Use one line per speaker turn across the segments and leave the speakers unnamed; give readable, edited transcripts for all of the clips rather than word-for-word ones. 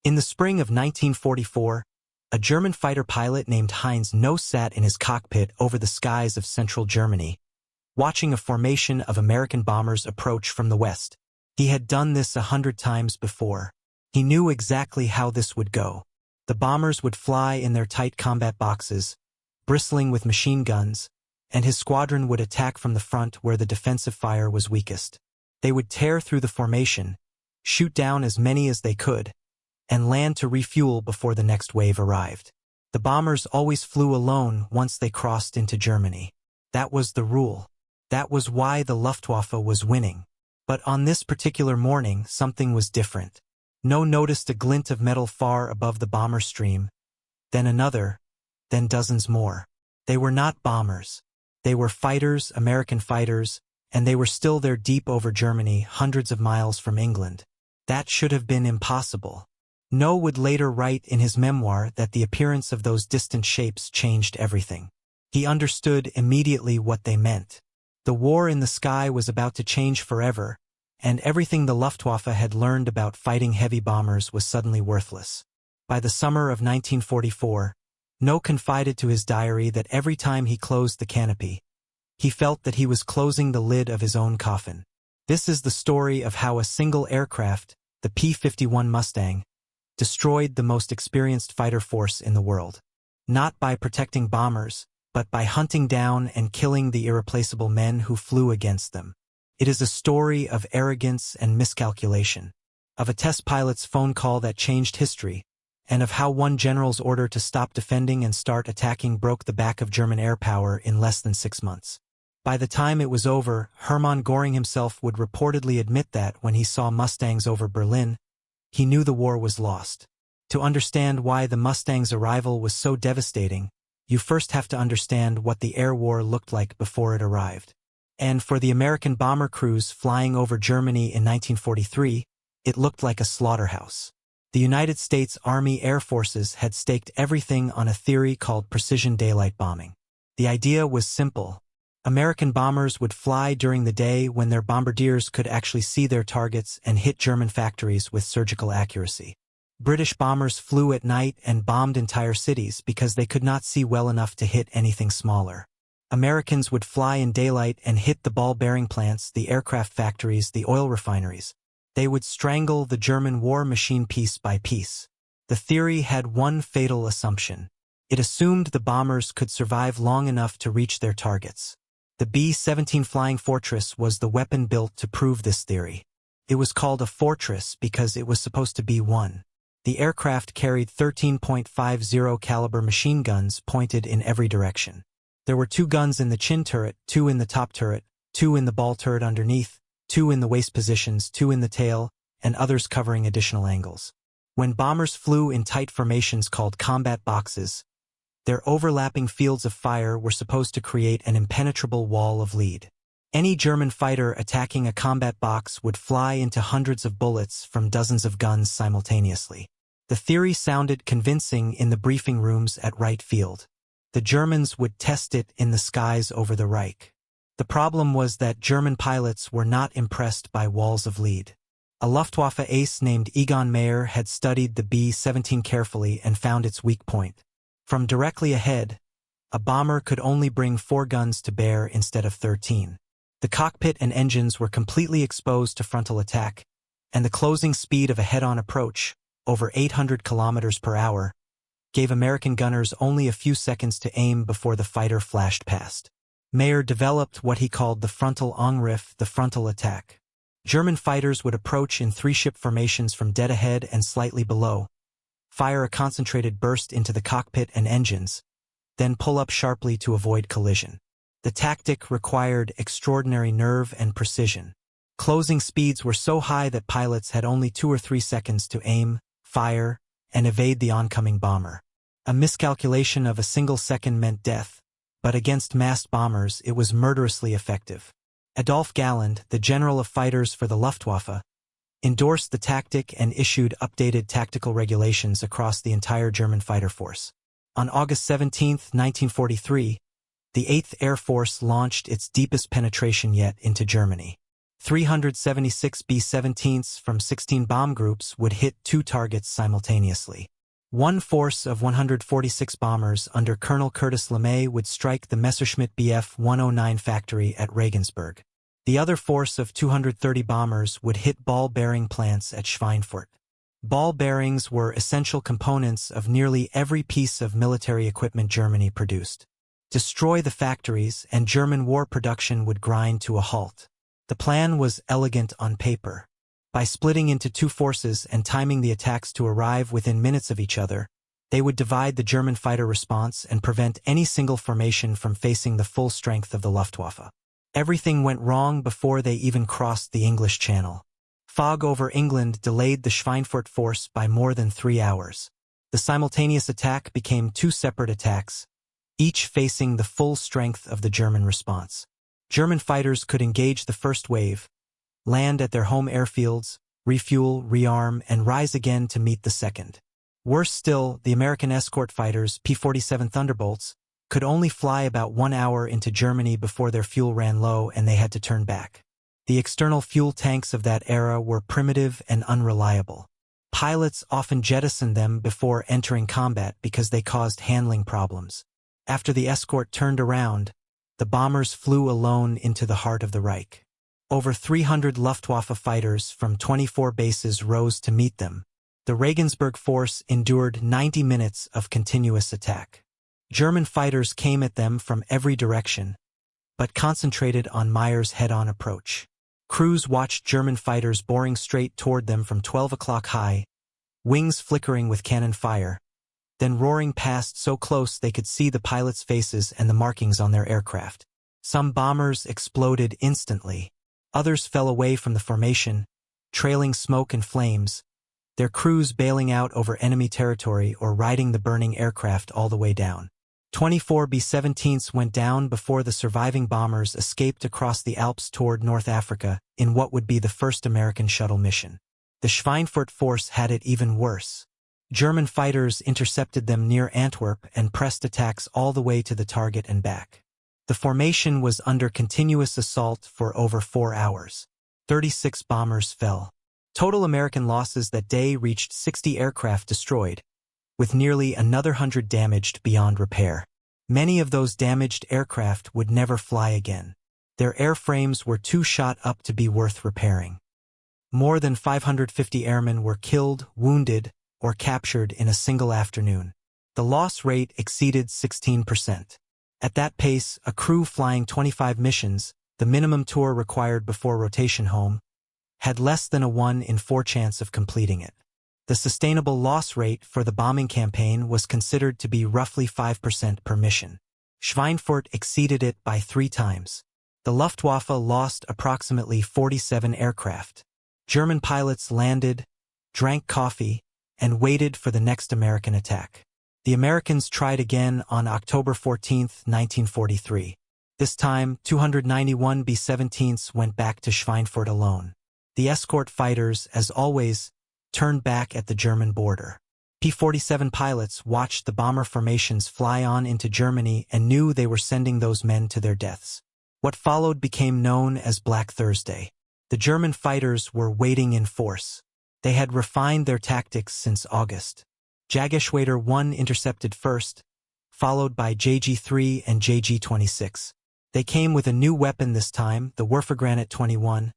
In the spring of 1944, a German fighter pilot named Heinz No sat in his cockpit over the skies of central Germany, watching a formation of American bombers approach from the west. He had done this 100 times before. He knew exactly how this would go. The bombers would fly in their tight combat boxes, bristling with machine guns, and his squadron would attack from the front where the defensive fire was weakest. They would tear through the formation, shoot down as many as they could, and land to refuel before the next wave arrived. The bombers always flew alone once they crossed into Germany. That was the rule. That was why the Luftwaffe was winning. But on this particular morning, something was different. No noticed a glint of metal far above the bomber stream, then another, then dozens more. They were not bombers. They were fighters, American fighters, and they were still there deep over Germany, hundreds of miles from England. That should have been impossible. No would later write in his memoir that the appearance of those distant shapes changed everything. He understood immediately what they meant. The war in the sky was about to change forever, and everything the Luftwaffe had learned about fighting heavy bombers was suddenly worthless. By the summer of 1944, No confided to his diary that every time he closed the canopy, he felt that he was closing the lid of his own coffin. This is the story of how a single aircraft, the P-51 Mustang, destroyed the most experienced fighter force in the world. Not by protecting bombers, but by hunting down and killing the irreplaceable men who flew against them. It is a story of arrogance and miscalculation, of a test pilot's phone call that changed history, and of how one general's order to stop defending and start attacking broke the back of German air power in less than 6 months. By the time it was over, Hermann Göring himself would reportedly admit that when he saw Mustangs over Berlin, he knew the war was lost. To understand why the Mustang's arrival was so devastating, you first have to understand what the air war looked like before it arrived. And for the American bomber crews flying over Germany in 1943, it looked like a slaughterhouse. The United States Army Air Forces had staked everything on a theory called precision daylight bombing. The idea was simple. American bombers would fly during the day when their bombardiers could actually see their targets and hit German factories with surgical accuracy. British bombers flew at night and bombed entire cities because they could not see well enough to hit anything smaller. Americans would fly in daylight and hit the ball bearing plants, the aircraft factories, the oil refineries. They would strangle the German war machine piece by piece. The theory had one fatal assumption. It assumed the bombers could survive long enough to reach their targets. The B-17 Flying Fortress was the weapon built to prove this theory. It was called a fortress because it was supposed to be one. The aircraft carried 13.50 caliber machine guns pointed in every direction. There were 2 guns in the chin turret, 2 in the top turret, 2 in the ball turret underneath, 2 in the waist positions, 2 in the tail, and others covering additional angles. When bombers flew in tight formations called combat boxes, their overlapping fields of fire were supposed to create an impenetrable wall of lead. Any German fighter attacking a combat box would fly into hundreds of bullets from dozens of guns simultaneously. The theory sounded convincing in the briefing rooms at Wright Field. The Germans would test it in the skies over the Reich. The problem was that German pilots were not impressed by walls of lead. A Luftwaffe ace named Egon Mayer had studied the B-17 carefully and found its weak point. From directly ahead, a bomber could only bring 4 guns to bear instead of 13. The cockpit and engines were completely exposed to frontal attack, and the closing speed of a head-on approach, over 800 kilometers per hour, gave American gunners only a few seconds to aim before the fighter flashed past. Mayer developed what he called the frontal Angriff, the frontal attack. German fighters would approach in 3-ship formations from dead ahead and slightly below, fire a concentrated burst into the cockpit and engines, then pull up sharply to avoid collision. The tactic required extraordinary nerve and precision. Closing speeds were so high that pilots had only 2 or 3 seconds to aim, fire, and evade the oncoming bomber. A miscalculation of a single second meant death, but against massed bombers it was murderously effective. Adolf Galland, the general of fighters for the Luftwaffe, endorsed the tactic and issued updated tactical regulations across the entire German fighter force. On August 17, 1943, the 8th Air Force launched its deepest penetration yet into Germany. 376 B-17s from 16 bomb groups would hit 2 targets simultaneously. One force of 146 bombers under Colonel Curtis LeMay would strike the Messerschmitt Bf 109 factory at Regensburg. The other force of 230 bombers would hit ball bearing plants at Schweinfurt. Ball bearings were essential components of nearly every piece of military equipment Germany produced. Destroy the factories, and German war production would grind to a halt. The plan was elegant on paper. By splitting into 2 forces and timing the attacks to arrive within minutes of each other, they would divide the German fighter response and prevent any single formation from facing the full strength of the Luftwaffe. Everything went wrong before they even crossed the English Channel. Fog over England delayed the Schweinfurt force by more than 3 hours. The simultaneous attack became 2 separate attacks, each facing the full strength of the German response. German fighters could engage the first wave, land at their home airfields, refuel, rearm, and rise again to meet the second. Worse still, the American escort fighters, P-47 Thunderbolts, could only fly about 1 hour into Germany before their fuel ran low and they had to turn back. The external fuel tanks of that era were primitive and unreliable. Pilots often jettisoned them before entering combat because they caused handling problems. After the escort turned around, the bombers flew alone into the heart of the Reich. Over 300 Luftwaffe fighters from 24 bases rose to meet them. The Regensburg force endured 90 minutes of continuous attack. German fighters came at them from every direction, but concentrated on Meyer's head-on approach. Crews watched German fighters boring straight toward them from 12 o'clock high, wings flickering with cannon fire, then roaring past so close they could see the pilots' faces and the markings on their aircraft. Some bombers exploded instantly. Others fell away from the formation, trailing smoke and flames, their crews bailing out over enemy territory or riding the burning aircraft all the way down. 24 B-17s went down before the surviving bombers escaped across the Alps toward North Africa in what would be the first American shuttle mission. The Schweinfurt force had it even worse. German fighters intercepted them near Antwerp and pressed attacks all the way to the target and back. The formation was under continuous assault for over 4 hours. 36 bombers fell. Total American losses that day reached 60 aircraft destroyed, with nearly another 100 damaged beyond repair. Many of those damaged aircraft would never fly again. Their airframes were too shot up to be worth repairing. More than 550 airmen were killed, wounded, or captured in a single afternoon. The loss rate exceeded 16%. At that pace, a crew flying 25 missions, the minimum tour required before rotation home, had less than a 1 in 4 chance of completing it. The sustainable loss rate for the bombing campaign was considered to be roughly 5% per mission. Schweinfurt exceeded it by 3 times. The Luftwaffe lost approximately 47 aircraft. German pilots landed, drank coffee, and waited for the next American attack. The Americans tried again on October 14, 1943. This time, 291 B-17s went back to Schweinfurt alone. The escort fighters, as always, turned back at the German border. P-47 pilots watched the bomber formations fly on into Germany and knew they were sending those men to their deaths. What followed became known as Black Thursday. The German fighters were waiting in force. They had refined their tactics since August. Jägerschwader 1 intercepted first, followed by JG-3 and JG-26. They came with a new weapon this time, the Wurfgranat 21,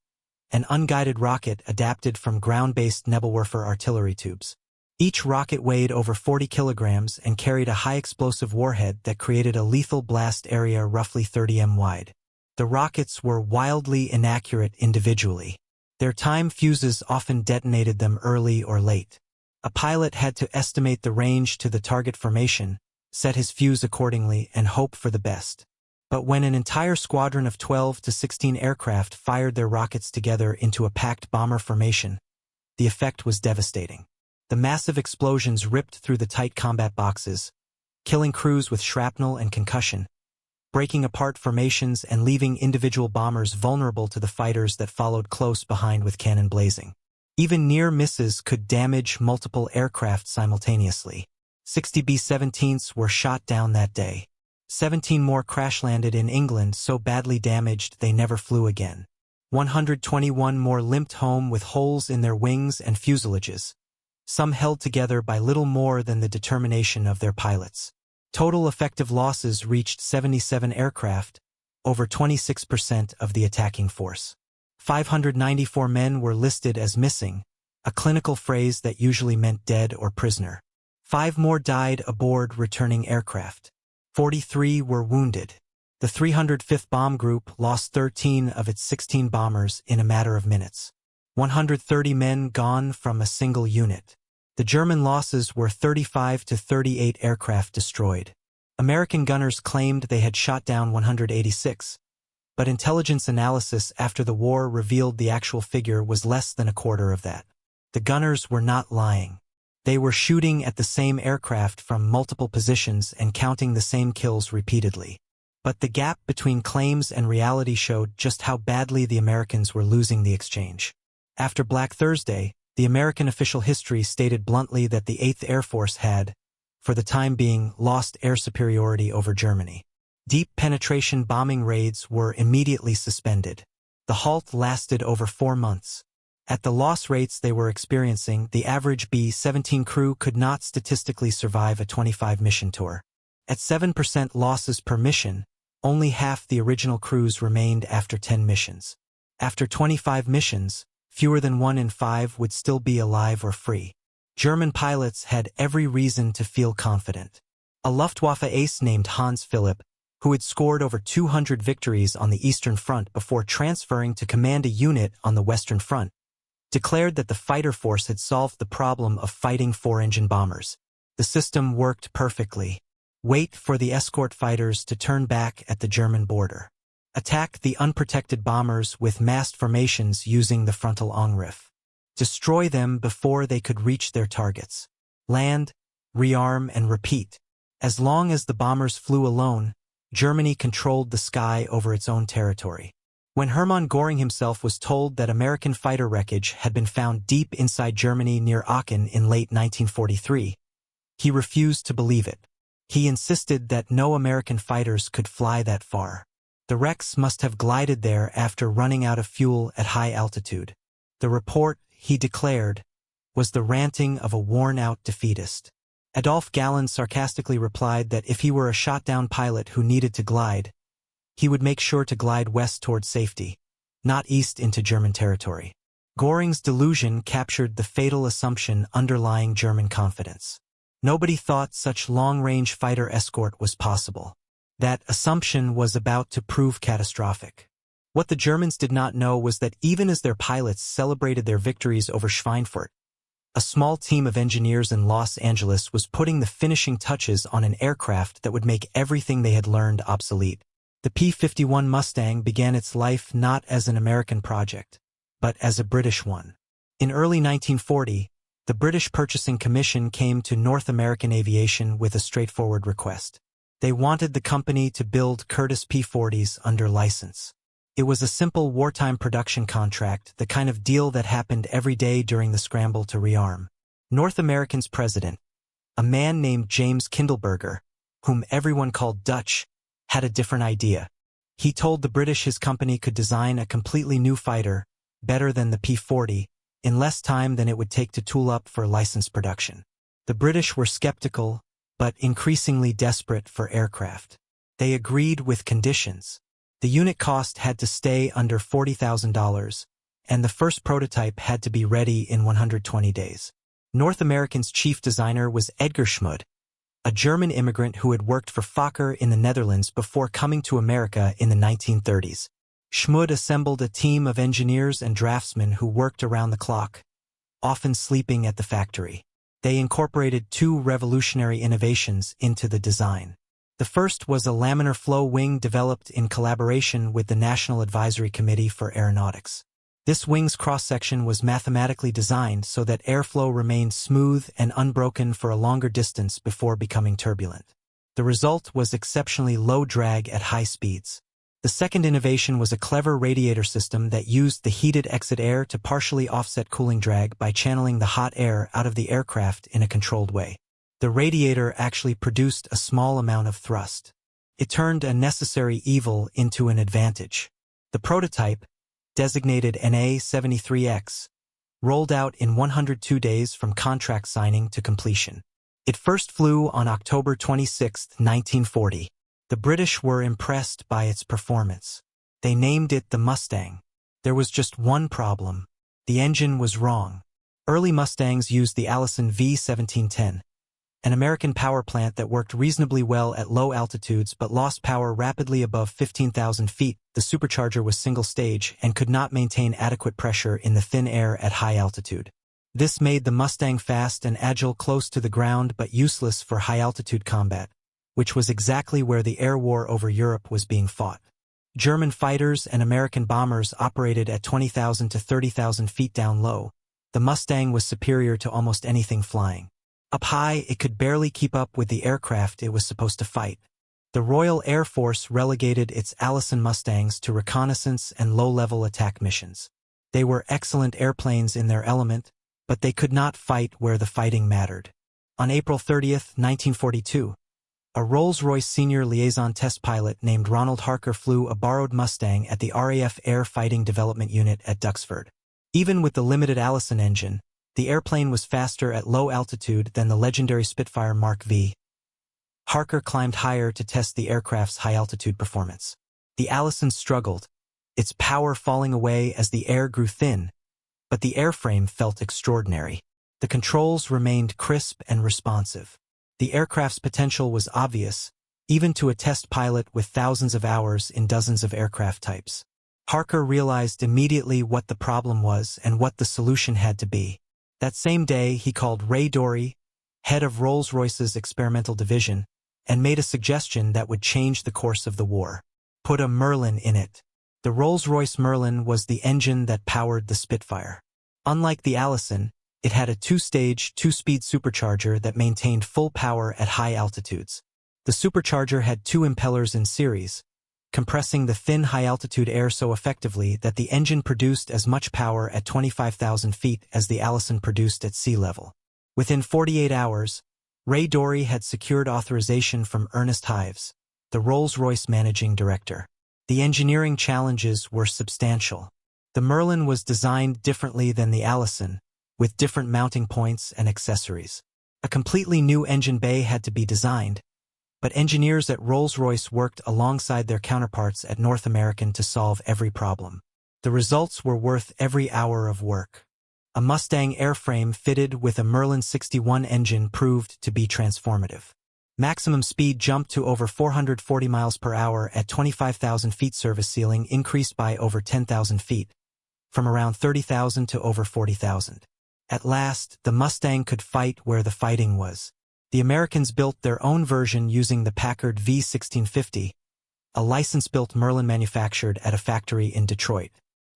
an unguided rocket adapted from ground-based Nebelwerfer artillery tubes. Each rocket weighed over 40 kilograms and carried a high-explosive warhead that created a lethal blast area roughly 30 m wide. The rockets were wildly inaccurate individually. Their time fuses often detonated them early or late. A pilot had to estimate the range to the target formation, set his fuse accordingly, and hope for the best. But when an entire squadron of 12 to 16 aircraft fired their rockets together into a packed bomber formation, the effect was devastating. The massive explosions ripped through the tight combat boxes, killing crews with shrapnel and concussion, breaking apart formations and leaving individual bombers vulnerable to the fighters that followed close behind with cannon blazing. Even near misses could damage multiple aircraft simultaneously. 60 B-17s were shot down that day. 17 more crash-landed in England so badly damaged they never flew again. 121 more limped home with holes in their wings and fuselages, some held together by little more than the determination of their pilots. Total effective losses reached 77 aircraft, over 26% of the attacking force. 594 men were listed as missing, a clinical phrase that usually meant dead or prisoner. 5 more died aboard returning aircraft. 43 were wounded. The 305th Bomb Group lost 13 of its 16 bombers in a matter of minutes. 130 men gone from a single unit. The German losses were 35 to 38 aircraft destroyed. American gunners claimed they had shot down 186, but intelligence analysis after the war revealed the actual figure was less than a quarter of that. The gunners were not lying. They were shooting at the same aircraft from multiple positions and counting the same kills repeatedly. But the gap between claims and reality showed just how badly the Americans were losing the exchange. After Black Thursday, the American official history stated bluntly that the 8th Air Force had, for the time being, lost air superiority over Germany. Deep penetration bombing raids were immediately suspended. The halt lasted over 4 months. At the loss rates they were experiencing, the average B-17 crew could not statistically survive a 25-mission tour. At 7% losses per mission, only half the original crews remained after 10 missions. After 25 missions, fewer than 1 in 5 would still be alive or free. German pilots had every reason to feel confident. A Luftwaffe ace named Hans Philipp, who had scored over 200 victories on the Eastern Front before transferring to command a unit on the Western Front, declared that the fighter force had solved the problem of fighting 4-engine bombers. The system worked perfectly. Wait for the escort fighters to turn back at the German border. Attack the unprotected bombers with massed formations using the frontal Angriff. Destroy them before they could reach their targets. Land, rearm, and repeat. As long as the bombers flew alone, Germany controlled the sky over its own territory. When Hermann Göring himself was told that American fighter wreckage had been found deep inside Germany near Aachen in late 1943, he refused to believe it. He insisted that no American fighters could fly that far. The wrecks must have glided there after running out of fuel at high altitude. The report, he declared, was the ranting of a worn-out defeatist. Adolf Galland sarcastically replied that if he were a shot-down pilot who needed to glide, he would make sure to glide west toward safety, not east into German territory. Göring's delusion captured the fatal assumption underlying German confidence. Nobody thought such long-range fighter escort was possible. That assumption was about to prove catastrophic. What the Germans did not know was that even as their pilots celebrated their victories over Schweinfurt, a small team of engineers in Los Angeles was putting the finishing touches on an aircraft that would make everything they had learned obsolete. The P-51 Mustang began its life not as an American project, but as a British one. In early 1940, the British Purchasing Commission came to North American aviation with a straightforward request. They wanted the company to build Curtiss P-40s under license. It was a simple wartime production contract, the kind of deal that happened every day during the scramble to rearm. North America's president, a man named James Kindleberger, whom everyone called Dutch, had a different idea. He told the British his company could design a completely new fighter, better than the P-40, in less time than it would take to tool up for licensed production. The British were skeptical, but increasingly desperate for aircraft. They agreed with conditions. The unit cost had to stay under $40,000, and the first prototype had to be ready in 120 days. North American's chief designer was Edgar Schmud, a German immigrant who had worked for Fokker in the Netherlands before coming to America in the 1930s. Schmud assembled a team of engineers and draftsmen who worked around the clock, often sleeping at the factory. They incorporated 2 revolutionary innovations into the design. The first was a laminar flow wing developed in collaboration with the National Advisory Committee for Aeronautics. This wing's cross-section was mathematically designed so that airflow remained smooth and unbroken for a longer distance before becoming turbulent. The result was exceptionally low drag at high speeds. The second innovation was a clever radiator system that used the heated exit air to partially offset cooling drag by channeling the hot air out of the aircraft in a controlled way. The radiator actually produced a small amount of thrust. It turned a necessary evil into an advantage. The prototype, designated NA-73X, rolled out in 102 days from contract signing to completion. It first flew on October 26, 1940. The British were impressed by its performance. They named it the Mustang. There was just one problem. The engine was wrong. Early Mustangs used the Allison V1710, an American power plant that worked reasonably well at low altitudes but lost power rapidly above 15,000 feet. The supercharger was single-stage and could not maintain adequate pressure in the thin air at high altitude. This made the Mustang fast and agile close to the ground but useless for high-altitude combat, which was exactly where the air war over Europe was being fought. German fighters and American bombers operated at 20,000 to 30,000 feet down low. The Mustang was superior to almost anything flying. Up high, it could barely keep up with the aircraft it was supposed to fight. The Royal Air Force relegated its Allison Mustangs to reconnaissance and low-level attack missions. They were excellent airplanes in their element, but they could not fight where the fighting mattered. On April 30, 1942, a Rolls-Royce senior liaison test pilot named Ronald Harker flew a borrowed Mustang at the RAF Air Fighting Development Unit at Duxford. Even with the limited Allison engine, the airplane was faster at low altitude than the legendary Spitfire Mark V. Harker climbed higher to test the aircraft's high-altitude performance. The Allison struggled, its power falling away as the air grew thin, but the airframe felt extraordinary. The controls remained crisp and responsive. The aircraft's potential was obvious, even to a test pilot with thousands of hours in dozens of aircraft types. Harker realized immediately what the problem was and what the solution had to be. That same day, he called Ray Dory, head of Rolls-Royce's experimental division, and made a suggestion that would change the course of the war. Put a Merlin in it. The Rolls-Royce Merlin was the engine that powered the Spitfire. Unlike the Allison, it had a two-stage, two-speed supercharger that maintained full power at high altitudes. The supercharger had two impellers in series, compressing the thin high-altitude air so effectively that the engine produced as much power at 25,000 feet as the Allison produced at sea level. Within 48 hours, Ray Dory had secured authorization from Ernest Hives, the Rolls-Royce managing director. The engineering challenges were substantial. The Merlin was designed differently than the Allison, with different mounting points and accessories. A completely new engine bay had to be designed, but engineers at Rolls-Royce worked alongside their counterparts at North American to solve every problem. The results were worth every hour of work. A Mustang airframe fitted with a Merlin 61 engine proved to be transformative. Maximum speed jumped to over 440 miles per hour at 25,000 feet. Service ceiling increased by over 10,000 feet, from around 30,000 to over 40,000. At last, the Mustang could fight where the fighting was. The Americans built their own version using the Packard V1650, a license-built Merlin manufactured at a factory in Detroit.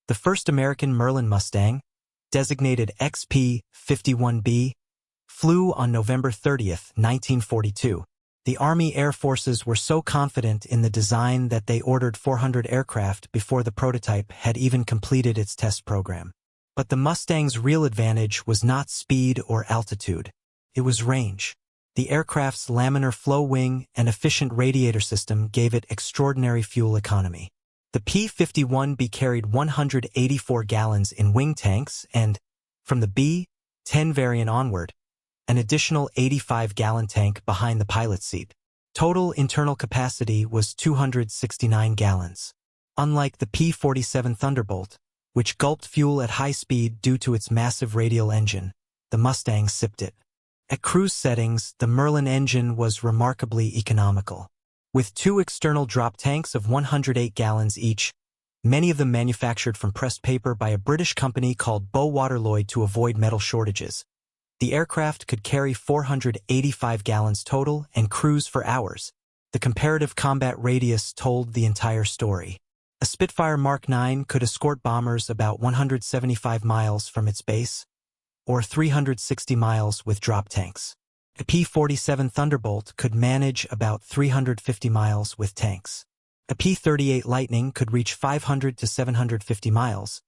The first American Merlin Mustang, designated XP-51B, flew on November 30, 1942. The Army Air Forces were so confident in the design that they ordered 400 aircraft before the prototype had even completed its test program. But the Mustang's real advantage was not speed or altitude. It was range. The aircraft's laminar flow wing and efficient radiator system gave it extraordinary fuel economy. The P-51B carried 184 gallons in wing tanks and, from the B-10 variant onward, an additional 85-gallon tank behind the pilot's seat. Total internal capacity was 269 gallons. Unlike the P-47 Thunderbolt, which gulped fuel at high speed due to its massive radial engine, the Mustang sipped it. At cruise settings, the Merlin engine was remarkably economical. With two external drop tanks of 108 gallons each, many of them manufactured from pressed paper by a British company called Bowater Lloyd to avoid metal shortages, the aircraft could carry 485 gallons total and cruise for hours. The comparative combat radius told the entire story. A Spitfire Mark 9 could escort bombers about 175 miles from its base, or 360 miles with drop tanks. A P-47 Thunderbolt could manage about 350 miles with tanks. A P-38 Lightning could reach 500 to 750 miles,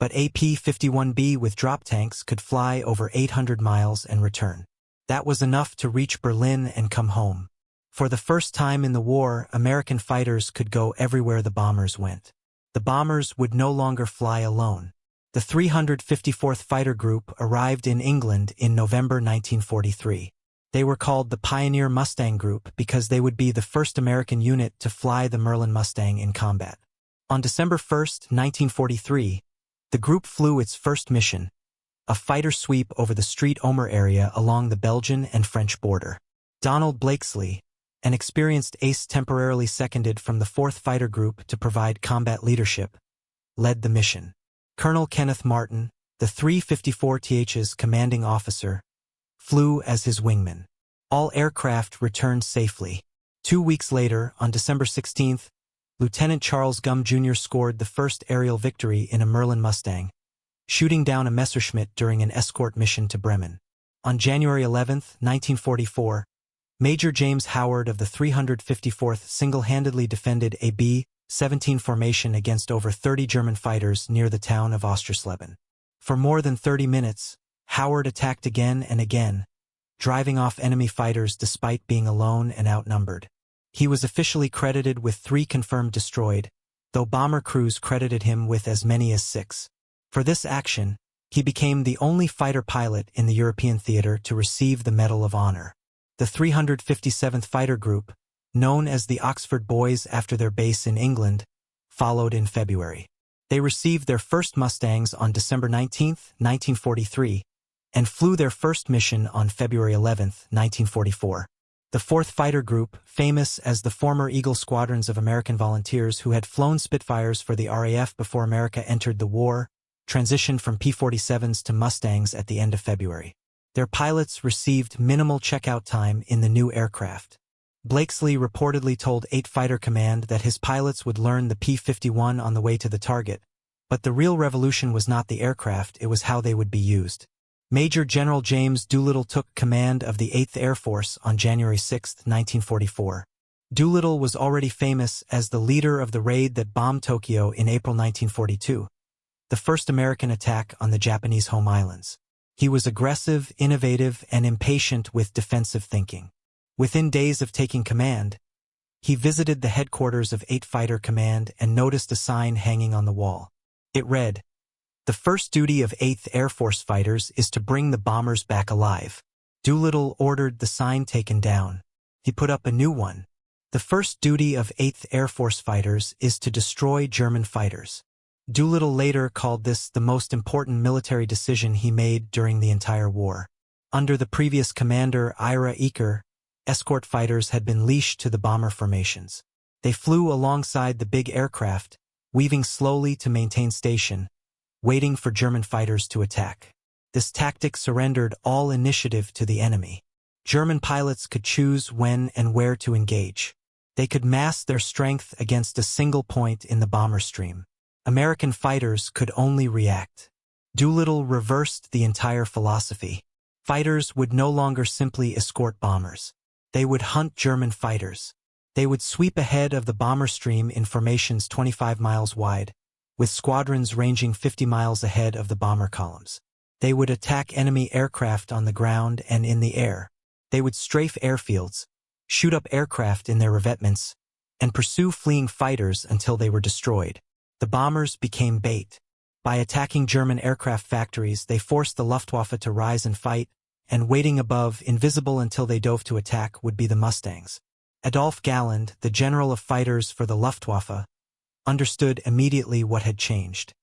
but a P-51B with drop tanks could fly over 800 miles and return. That was enough to reach Berlin and come home. For the first time in the war, American fighters could go everywhere the bombers went. The bombers would no longer fly alone. The 354th Fighter Group arrived in England in November 1943. They were called the Pioneer Mustang Group because they would be the first American unit to fly the Merlin Mustang in combat. On December 1, 1943, the group flew its first mission, a fighter sweep over the Street Omer area along the Belgian and French border. Donald Blakesley, an experienced ace temporarily seconded from the 4th Fighter Group to provide combat leadership, led the mission. Colonel Kenneth Martin, the 354th's commanding officer, flew as his wingman. All aircraft returned safely. 2 weeks later, on December 16th, Lieutenant Charles Gum Jr. scored the first aerial victory in a Merlin Mustang, shooting down a Messerschmitt during an escort mission to Bremen. On January 11, 1944, Major James Howard of the 354th single-handedly defended a B-17 formation against over 30 German fighters near the town of Ostersleben. For more than 30 minutes, Howard attacked again and again, driving off enemy fighters despite being alone and outnumbered. He was officially credited with 3 confirmed destroyed, though bomber crews credited him with as many as 6. For this action, he became the only fighter pilot in the European theater to receive the Medal of Honor. The 357th Fighter Group, known as the Oxford Boys after their base in England, followed in February. They received their first Mustangs on December 19, 1943, and flew their first mission on February 11, 1944. The 4th Fighter Group, famous as the former Eagle squadrons of American volunteers who had flown Spitfires for the RAF before America entered the war, transitioned from P-47s to Mustangs at the end of February. Their pilots received minimal checkout time in the new aircraft. Blakesley reportedly told 8 Fighter Command that his pilots would learn the P-51 on the way to the target, but the real revolution was not the aircraft, it was how they would be used. Major General James Doolittle took command of the 8th Air Force on January 6, 1944. Doolittle was already famous as the leader of the raid that bombed Tokyo in April 1942, the first American attack on the Japanese home islands. He was aggressive, innovative, and impatient with defensive thinking. Within days of taking command, he visited the headquarters of 8 Fighter Command and noticed a sign hanging on the wall. It read, "The first duty of 8th Air Force fighters is to bring the bombers back alive." Doolittle ordered the sign taken down. He put up a new one. "The first duty of 8th Air Force fighters is to destroy German fighters." Doolittle later called this the most important military decision he made during the entire war. Under the previous commander, Ira Eaker, escort fighters had been leashed to the bomber formations. They flew alongside the big aircraft, weaving slowly to maintain station, waiting for German fighters to attack. This tactic surrendered all initiative to the enemy. German pilots could choose when and where to engage. They could mass their strength against a single point in the bomber stream. American fighters could only react. Doolittle reversed the entire philosophy. Fighters would no longer simply escort bombers. They would hunt German fighters. They would sweep ahead of the bomber stream in formations 25 miles wide, with squadrons ranging 50 miles ahead of the bomber columns. They would attack enemy aircraft on the ground and in the air. They would strafe airfields, shoot up aircraft in their revetments, and pursue fleeing fighters until they were destroyed. The bombers became bait. By attacking German aircraft factories, they forced the Luftwaffe to rise and fight, and waiting above, invisible until they dove to attack, would be the Mustangs. Adolf Galland, the general of fighters for the Luftwaffe, understood immediately what had changed.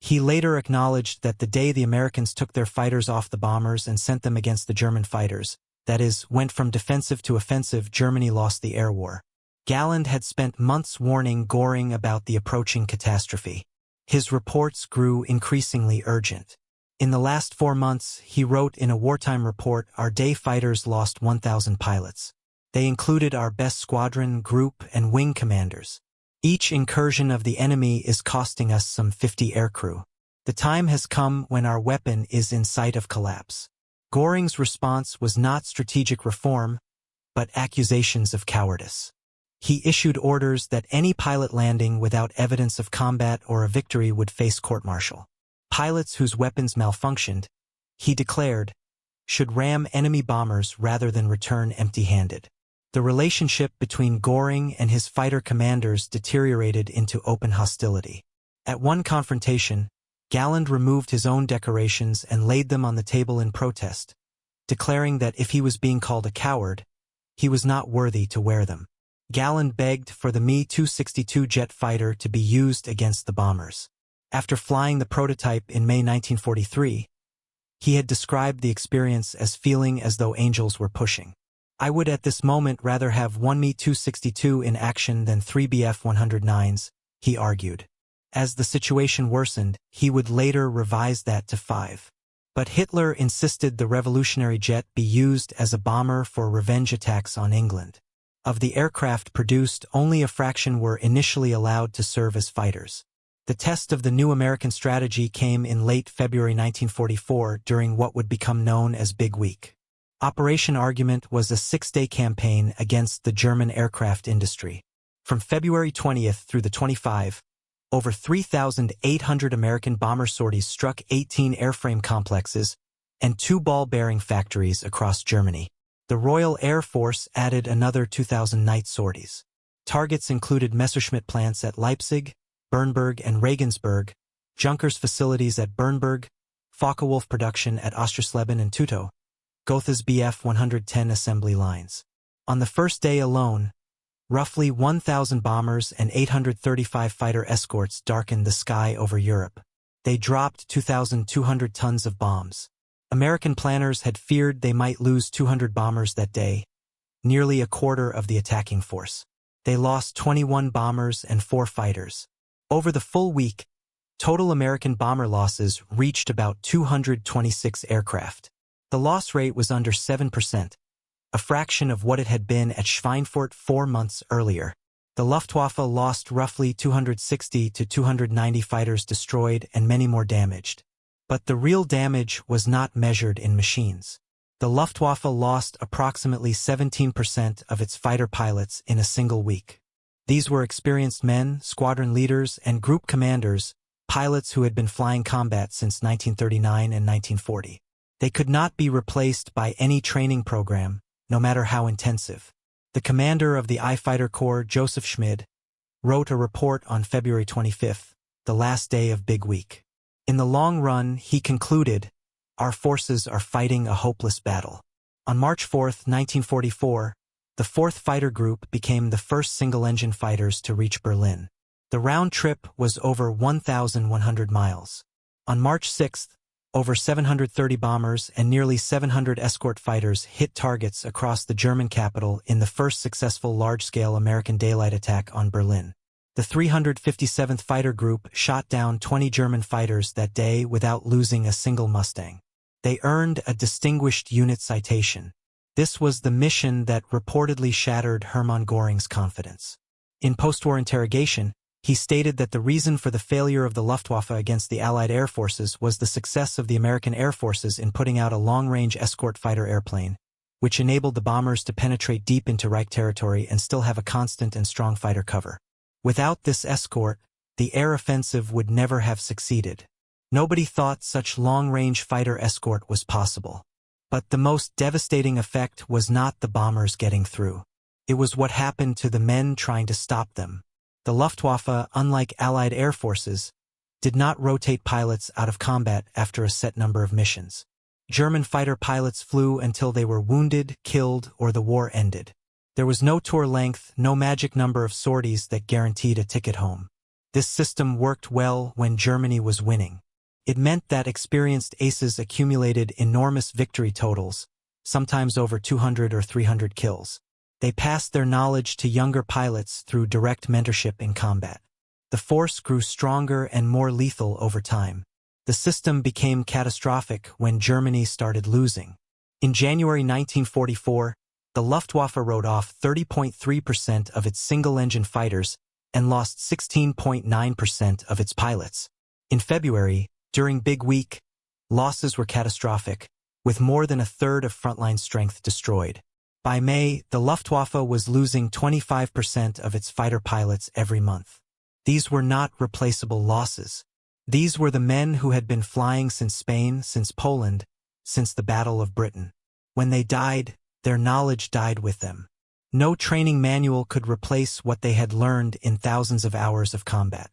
He later acknowledged that the day the Americans took their fighters off the bombers and sent them against the German fighters, that is, went from defensive to offensive, Germany lost the air war. Galland had spent months warning Göring about the approaching catastrophe. His reports grew increasingly urgent. In the last 4 months, he wrote in a wartime report, "Our day fighters lost 1,000 pilots. They included our best squadron, group, and wing commanders. Each incursion of the enemy is costing us some 50 aircrew. The time has come when our weapon is in sight of collapse." Göring's response was not strategic reform, but accusations of cowardice. He issued orders that any pilot landing without evidence of combat or a victory would face court-martial. Pilots whose weapons malfunctioned, he declared, should ram enemy bombers rather than return empty-handed. The relationship between Göring and his fighter commanders deteriorated into open hostility. At one confrontation, Galland removed his own decorations and laid them on the table in protest, declaring that if he was being called a coward, he was not worthy to wear them. Galland begged for the Me-262 jet fighter to be used against the bombers. After flying the prototype in May 1943, he had described the experience as feeling as though angels were pushing. "I would at this moment rather have one Me-262 in action than 3 Bf-109s, he argued. As the situation worsened, he would later revise that to 5. But Hitler insisted the revolutionary jet be used as a bomber for revenge attacks on England. Of the aircraft produced, only a fraction were initially allowed to serve as fighters. The test of the new American strategy came in late February 1944 during what would become known as Big Week. Operation Argument was a 6-day campaign against the German aircraft industry. From February 20th through the 25th, over 3,800 American bomber sorties struck 18 airframe complexes and 2 ball-bearing factories across Germany. The Royal Air Force added another 2,000 night sorties. Targets included Messerschmitt plants at Leipzig, Bernburg and Regensburg, Junkers facilities at Bernburg, Focke-Wulf production at Ostersleben and Tutow, Gotha's Bf-110 assembly lines. On the first day alone, roughly 1,000 bombers and 835 fighter escorts darkened the sky over Europe. They dropped 2,200 tons of bombs. American planners had feared they might lose 200 bombers that day, nearly a quarter of the attacking force. They lost 21 bombers and 4 fighters. Over the full week, total American bomber losses reached about 226 aircraft. The loss rate was under 7%, a fraction of what it had been at Schweinfurt 4 months earlier. The Luftwaffe lost roughly 260 to 290 fighters destroyed and many more damaged. But the real damage was not measured in machines. The Luftwaffe lost approximately 17% of its fighter pilots in a single week. These were experienced men, squadron leaders, and group commanders, pilots who had been flying combat since 1939 and 1940. They could not be replaced by any training program, no matter how intensive. The commander of the I Fighter Corps, Joseph Schmid, wrote a report on February 25th, the last day of Big Week. In the long run, he concluded, "Our forces are fighting a hopeless battle." On March 4, 1944, the 4th Fighter Group became the first single-engine fighters to reach Berlin. The round trip was over 1,100 miles. On March 6, over 730 bombers and nearly 700 escort fighters hit targets across the German capital in the first successful large-scale American daylight attack on Berlin. The 357th Fighter Group shot down 20 German fighters that day without losing a single Mustang. They earned a Distinguished Unit citation. This was the mission that reportedly shattered Hermann Göring's confidence. In post-war interrogation, he stated that the reason for the failure of the Luftwaffe against the Allied air forces was the success of the American air forces in putting out a long-range escort fighter airplane, which enabled the bombers to penetrate deep into Reich territory and still have a constant and strong fighter cover. Without this escort, the air offensive would never have succeeded. Nobody thought such long-range fighter escort was possible. But the most devastating effect was not the bombers getting through. It was what happened to the men trying to stop them. The Luftwaffe, unlike Allied air forces, did not rotate pilots out of combat after a set number of missions. German fighter pilots flew until they were wounded, killed, or the war ended. There was no tour length, no magic number of sorties that guaranteed a ticket home. This system worked well when Germany was winning. It meant that experienced aces accumulated enormous victory totals, sometimes over 200 or 300 kills. They passed their knowledge to younger pilots through direct mentorship in combat. The force grew stronger and more lethal over time. The system became catastrophic when Germany started losing. In January 1944, the Luftwaffe wrote off 30.3% of its single-engine fighters and lost 16.9% of its pilots. In February, during Big Week, losses were catastrophic, with more than a third of frontline strength destroyed. By May, the Luftwaffe was losing 25% of its fighter pilots every month. These were not replaceable losses. These were the men who had been flying since Spain, since Poland, since the Battle of Britain. When they died, their knowledge died with them. No training manual could replace what they had learned in thousands of hours of combat.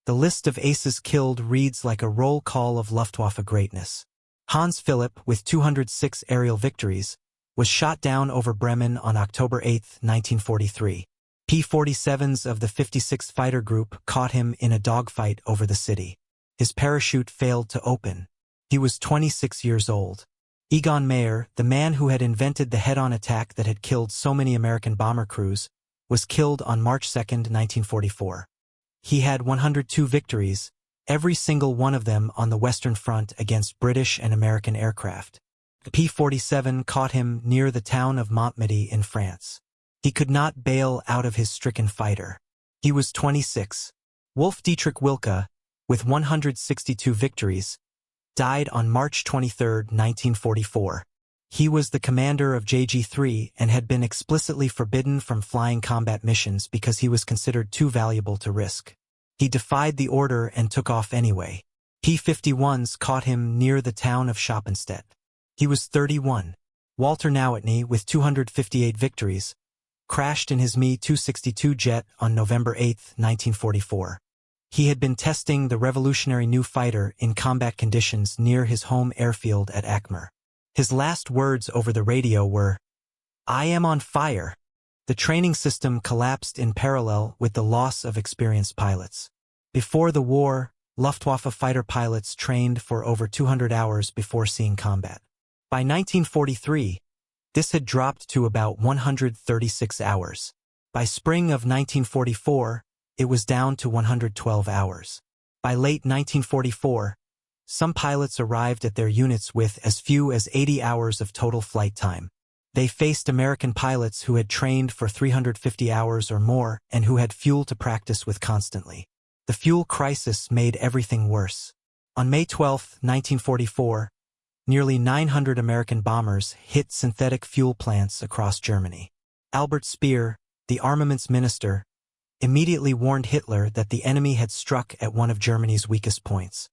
The list of aces killed reads like a roll call of Luftwaffe greatness. Hans Philipp, with 206 aerial victories, was shot down over Bremen on October 8, 1943. P-47s of the 56th Fighter Group caught him in a dogfight over the city. His parachute failed to open. He was 26 years old. Egon Mayer, the man who had invented the head-on attack that had killed so many American bomber crews, was killed on March 2, 1944. He had 102 victories, every single one of them on the Western Front against British and American aircraft. The P-47 caught him near the town of Montmedy in France. He could not bail out of his stricken fighter. He was 26. Wolf Dietrich Wilke, with 162 victories, died on March 23, 1944. He was the commander of JG-3 and had been explicitly forbidden from flying combat missions because he was considered too valuable to risk. He defied the order and took off anyway. P-51s caught him near the town of Schoppenstedt. He was 31. Walter Nowotny, with 258 victories, crashed in his Me-262 jet on November 8, 1944. He had been testing the revolutionary new fighter in combat conditions near his home airfield at Akmer. His last words over the radio were, "I am on fire." The training system collapsed in parallel with the loss of experienced pilots. Before the war, Luftwaffe fighter pilots trained for over 200 hours before seeing combat. By 1943, this had dropped to about 136 hours. By spring of 1944, it was down to 112 hours. By late 1944, some pilots arrived at their units with as few as 80 hours of total flight time. They faced American pilots who had trained for 350 hours or more and who had fuel to practice with constantly. The fuel crisis made everything worse. On May 12, 1944, nearly 900 American bombers hit synthetic fuel plants across Germany. Albert Speer, the armaments minister, immediately warned Hitler that the enemy had struck at one of Germany's weakest points.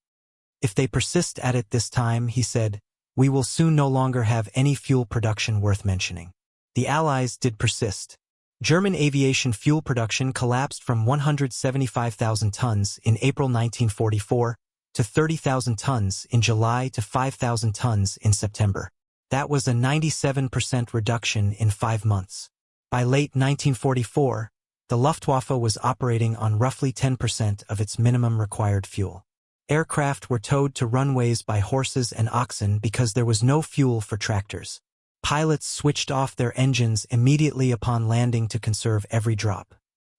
If they persist at it this time, he said, we will soon no longer have any fuel production worth mentioning. The Allies did persist. German aviation fuel production collapsed from 175,000 tons in April 1944 to 30,000 tons in July to 5,000 tons in September. That was a 97% reduction in 5 months. By late 1944, the Luftwaffe was operating on roughly 10% of its minimum required fuel. Aircraft were towed to runways by horses and oxen because there was no fuel for tractors. Pilots switched off their engines immediately upon landing to conserve every drop.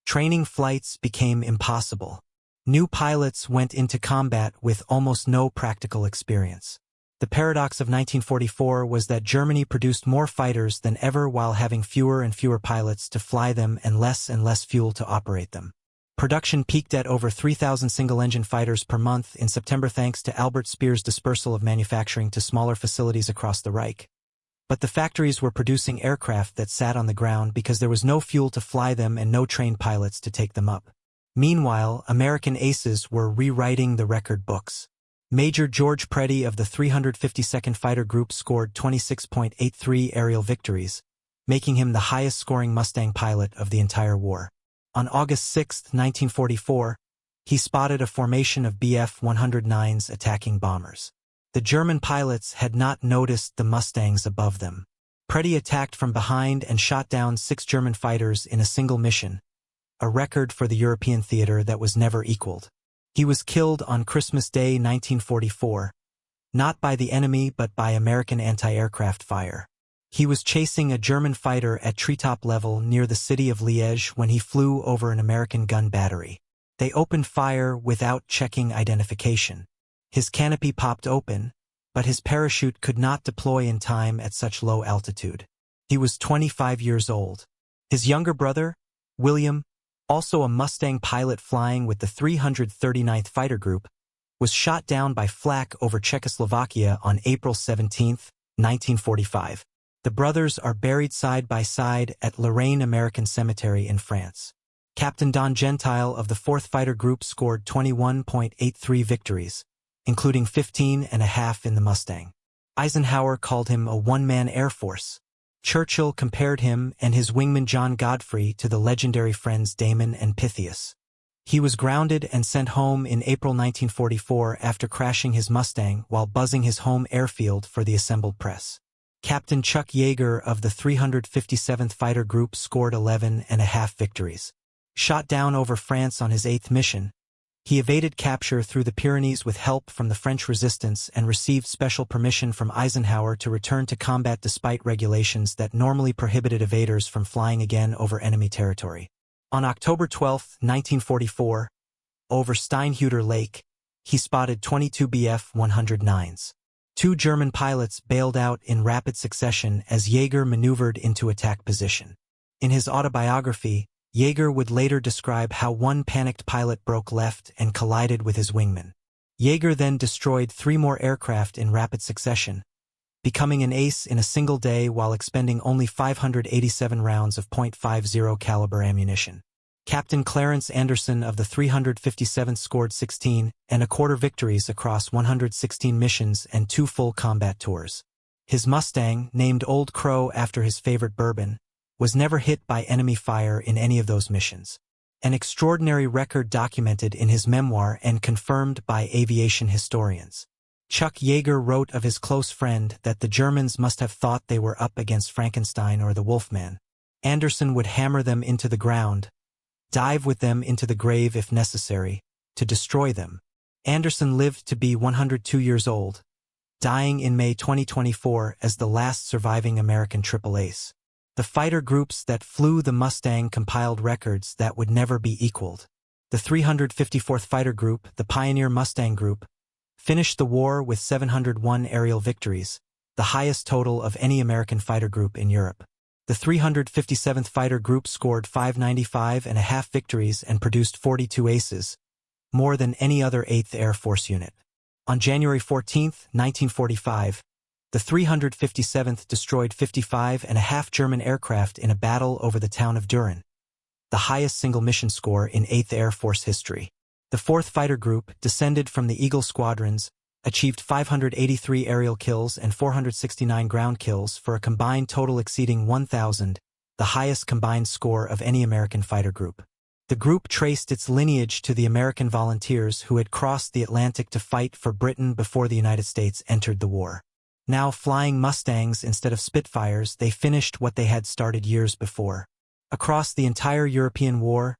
Training flights became impossible. New pilots went into combat with almost no practical experience. The paradox of 1944 was that Germany produced more fighters than ever while having fewer and fewer pilots to fly them and less fuel to operate them. Production peaked at over 3,000 single-engine fighters per month in September thanks to Albert Speer's dispersal of manufacturing to smaller facilities across the Reich. But the factories were producing aircraft that sat on the ground because there was no fuel to fly them and no trained pilots to take them up. Meanwhile, American aces were rewriting the record books. Major George Preddy of the 352nd Fighter Group scored 26.83 aerial victories, making him the highest-scoring Mustang pilot of the entire war. On August 6, 1944, he spotted a formation of Bf-109s attacking bombers. The German pilots had not noticed the Mustangs above them. Preddy attacked from behind and shot down 6 German fighters in a single mission, a record for the European theater that was never equaled. He was killed on Christmas Day 1944, not by the enemy but by American anti-aircraft fire. He was chasing a German fighter at treetop level near the city of Liège when he flew over an American gun battery. They opened fire without checking identification. His canopy popped open, but his parachute could not deploy in time at such low altitude. He was 25 years old. His younger brother, William, also a Mustang pilot flying with the 339th Fighter Group, was shot down by flak over Czechoslovakia on April 17, 1945. The brothers are buried side by side at Lorraine American Cemetery in France. Captain Don Gentile of the 4th Fighter Group scored 21.83 victories, including 15.5 in the Mustang. Eisenhower called him a one-man air force. Churchill compared him and his wingman John Godfrey to the legendary friends Damon and Pythias. He was grounded and sent home in April 1944 after crashing his Mustang while buzzing his home airfield for the assembled press. Captain Chuck Yeager of the 357th Fighter Group scored 11.5 victories. Shot down over France on his 8th mission, he evaded capture through the Pyrenees with help from the French resistance and received special permission from Eisenhower to return to combat despite regulations that normally prohibited evaders from flying again over enemy territory. On October 12, 1944, over Steinhuder Lake, he spotted 22 Bf-109s. 2 German pilots bailed out in rapid succession as Yeager maneuvered into attack position. In his autobiography, Yeager would later describe how one panicked pilot broke left and collided with his wingman. Yeager then destroyed 3 more aircraft in rapid succession, becoming an ace in a single day while expending only 587 rounds of .50 caliber ammunition. Captain Clarence Anderson of the 357th scored 16.25 victories across 116 missions and 2 full combat tours. His Mustang, named Old Crow after his favorite bourbon, was never hit by enemy fire in any of those missions. An extraordinary record documented in his memoir and confirmed by aviation historians. Chuck Yeager wrote of his close friend that the Germans must have thought they were up against Frankenstein or the Wolfman. Anderson would hammer them into the ground, dive with them into the grave if necessary, to destroy them. Anderson lived to be 102 years old, dying in May 2024 as the last surviving American triple ace. The fighter groups that flew the Mustang compiled records that would never be equaled. The 354th Fighter Group, the Pioneer Mustang Group, finished the war with 701 aerial victories, the highest total of any American fighter group in Europe. The 357th Fighter Group scored 595.5 victories and produced 42 aces, more than any other 8th Air Force unit. On January 14, 1945, the 357th destroyed 55.5 German aircraft in a battle over the town of Düren, the highest single mission score in 8th Air Force history. The 4th Fighter Group, descended from the Eagle squadrons, achieved 583 aerial kills and 469 ground kills for a combined total exceeding 1,000, the highest combined score of any American fighter group. The group traced its lineage to the American volunteers who had crossed the Atlantic to fight for Britain before the United States entered the war. Now flying Mustangs instead of Spitfires, they finished what they had started years before. Across the entire European war,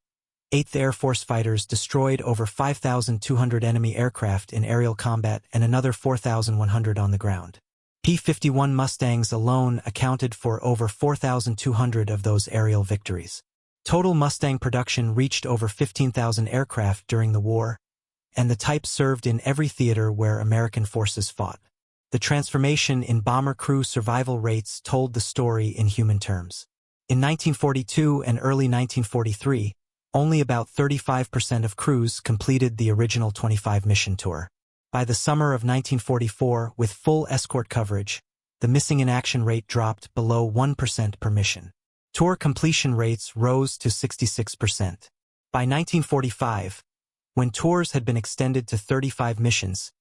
8th Air Force fighters destroyed over 5,200 enemy aircraft in aerial combat and another 4,100 on the ground. P-51 Mustangs alone accounted for over 4,200 of those aerial victories. Total Mustang production reached over 15,000 aircraft during the war, and the type served in every theater where American forces fought. The transformation in bomber crew survival rates told the story in human terms. In 1942 and early 1943, only about 35% of crews completed the original 25-mission tour. By the summer of 1944, with full escort coverage, the missing in action rate dropped below 1% per mission. Tour completion rates rose to 66%. By 1945, when tours had been extended to 35 missions,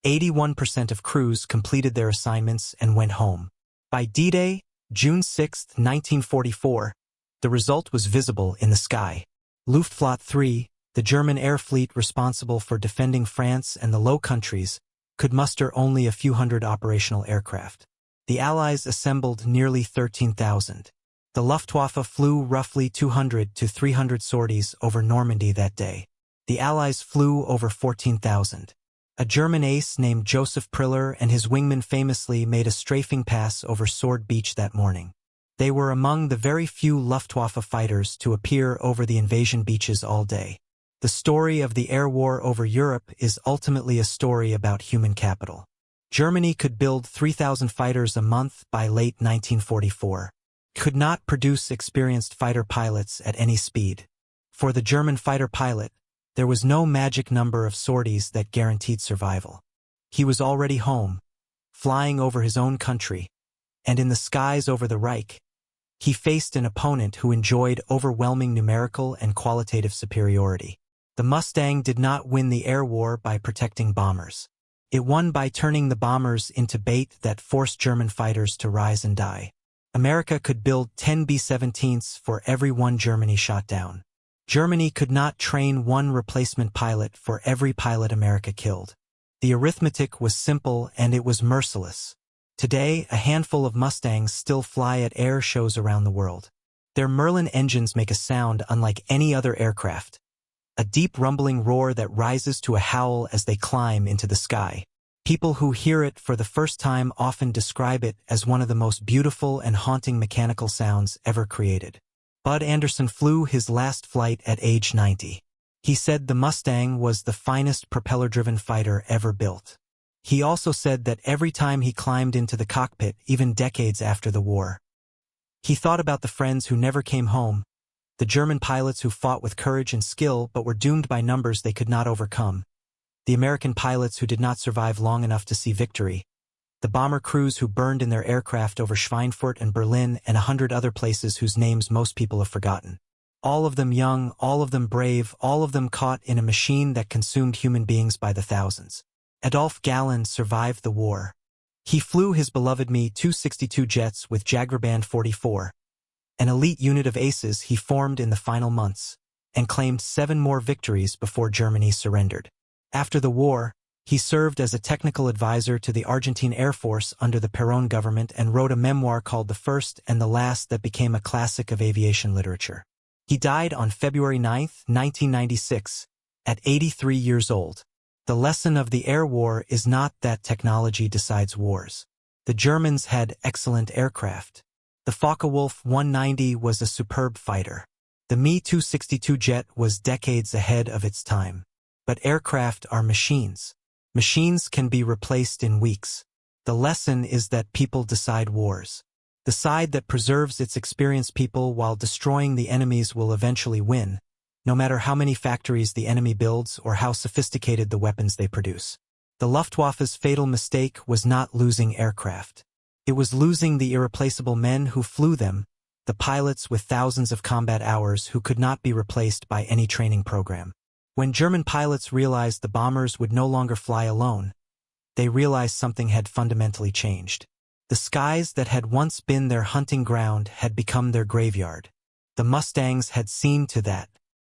81% of crews completed their assignments and went home. By D-Day, June 6, 1944, the result was visible in the sky. Luftwaffe 3, the German air fleet responsible for defending France and the Low Countries, could muster only a few hundred operational aircraft. The Allies assembled nearly 13,000. The Luftwaffe flew roughly 200 to 300 sorties over Normandy that day. The Allies flew over 14,000. A German ace named Joseph Priller and his wingman famously made a strafing pass over Sword Beach that morning. They were among the very few Luftwaffe fighters to appear over the invasion beaches all day. The story of the air war over Europe is ultimately a story about human capital. Germany could build 3,000 fighters a month by late 1944. Could not produce experienced fighter pilots at any speed. For the German fighter pilot, there was no magic number of sorties that guaranteed survival. He was already home, flying over his own country, and in the skies over the Reich, he faced an opponent who enjoyed overwhelming numerical and qualitative superiority. The Mustang did not win the air war by protecting bombers. It won by turning the bombers into bait that forced German fighters to rise and die. America could build 10 B-17s for every one Germany shot down. Germany could not train one replacement pilot for every pilot America killed. The arithmetic was simple and it was merciless. Today, a handful of Mustangs still fly at air shows around the world. Their Merlin engines make a sound unlike any other aircraft. A deep rumbling roar that rises to a howl as they climb into the sky. People who hear it for the first time often describe it as one of the most beautiful and haunting mechanical sounds ever created. Bud Anderson flew his last flight at age 90. He said the Mustang was the finest propeller-driven fighter ever built. He also said that every time he climbed into the cockpit, even decades after the war, he thought about the friends who never came home, the German pilots who fought with courage and skill but were doomed by numbers they could not overcome, the American pilots who did not survive long enough to see victory, the bomber crews who burned in their aircraft over Schweinfurt and Berlin and 100 other places whose names most people have forgotten. All of them young, all of them brave, all of them caught in a machine that consumed human beings by the thousands. Adolf Galland survived the war. He flew his beloved Me-262 jets with Jaguar Band 44, an elite unit of aces he formed in the final months, and claimed 7 more victories before Germany surrendered. After the war, he served as a technical advisor to the Argentine Air Force under the Perón government and wrote a memoir called The First and the Last that became a classic of aviation literature. He died on February 9, 1996, at 83 years old. The lesson of the air war is not that technology decides wars. The Germans had excellent aircraft. The Focke-Wulf 190 was a superb fighter. The Me-262 jet was decades ahead of its time. But aircraft are machines. Machines can be replaced in weeks. The lesson is that people decide wars. The side that preserves its experienced people while destroying the enemies will eventually win, no matter how many factories the enemy builds or how sophisticated the weapons they produce. The Luftwaffe's fatal mistake was not losing aircraft. It was losing the irreplaceable men who flew them, the pilots with thousands of combat hours who could not be replaced by any training program. When German pilots realized the bombers would no longer fly alone, they realized something had fundamentally changed. The skies that had once been their hunting ground had become their graveyard. The Mustangs had seen to that.